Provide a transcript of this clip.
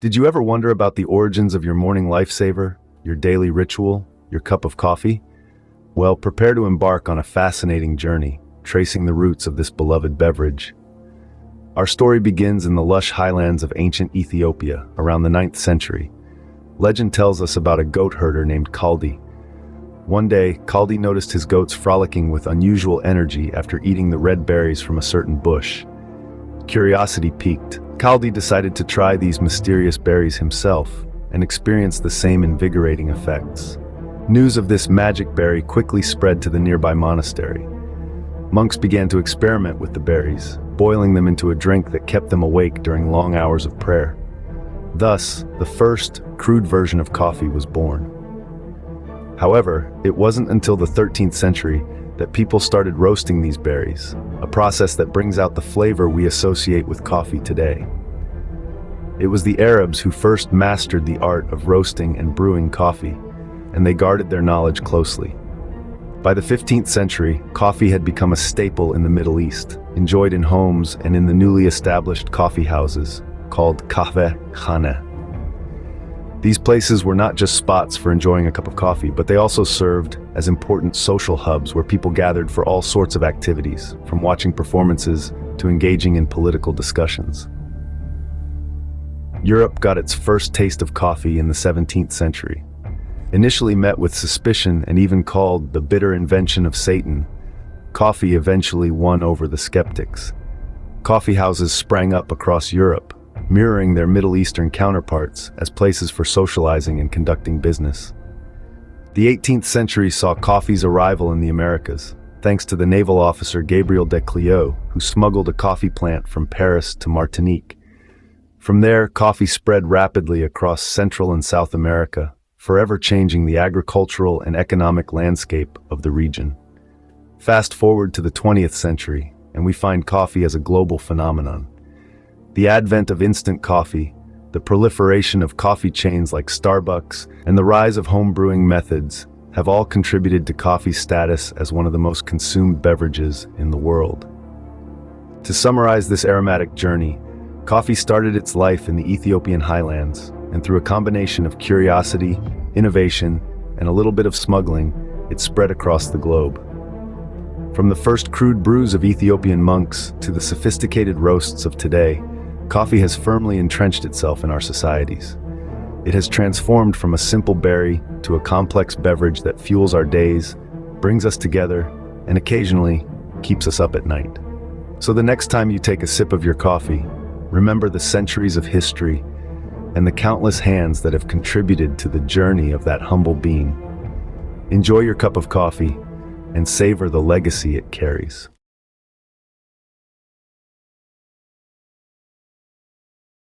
Did you ever wonder about the origins of your morning lifesaver, your daily ritual, your cup of coffee? Well, prepare to embark on a fascinating journey, tracing the roots of this beloved beverage. Our story begins in the lush highlands of ancient Ethiopia, around the 9th century. Legend tells us about a goat herder named Kaldi. One day, Kaldi noticed his goats frolicking with unusual energy after eating the red berries from a certain bush. Curiosity piqued. Kaldi decided to try these mysterious berries himself and experience the same invigorating effects. News of this magic berry quickly spread to the nearby monastery. Monks began to experiment with the berries, boiling them into a drink that kept them awake during long hours of prayer. Thus, the first, crude version of coffee was born. However, it wasn't until the 13th century that people started roasting these berries, a process that brings out the flavor we associate with coffee today. It was the Arabs who first mastered the art of roasting and brewing coffee, and they guarded their knowledge closely. By the 15th century, coffee had become a staple in the Middle East, enjoyed in homes and in the newly established coffee houses, called kahve khane. These places were not just spots for enjoying a cup of coffee, but they also served as important social hubs where people gathered for all sorts of activities, from watching performances to engaging in political discussions. Europe got its first taste of coffee in the 17th century. Initially met with suspicion and even called the bitter invention of Satan, coffee eventually won over the skeptics. Coffee houses sprang up across Europe, mirroring their Middle Eastern counterparts as places for socializing and conducting business. The 18th century saw coffee's arrival in the Americas, thanks to the naval officer Gabriel de Cleo, who smuggled a coffee plant from Paris to Martinique. From there, coffee spread rapidly across Central and South America, forever changing the agricultural and economic landscape of the region. Fast forward to the 20th century, and we find coffee as a global phenomenon. The advent of instant coffee, the proliferation of coffee chains like Starbucks, and the rise of home brewing methods have all contributed to coffee's status as one of the most consumed beverages in the world. To summarize this aromatic journey, coffee started its life in the Ethiopian highlands, and through a combination of curiosity, innovation, and a little bit of smuggling, it spread across the globe. From the first crude brews of Ethiopian monks to the sophisticated roasts of today, coffee has firmly entrenched itself in our societies. It has transformed from a simple berry to a complex beverage that fuels our days, brings us together, and occasionally keeps us up at night. So the next time you take a sip of your coffee, remember the centuries of history and the countless hands that have contributed to the journey of that humble being. Enjoy your cup of coffee and savor the legacy it carries.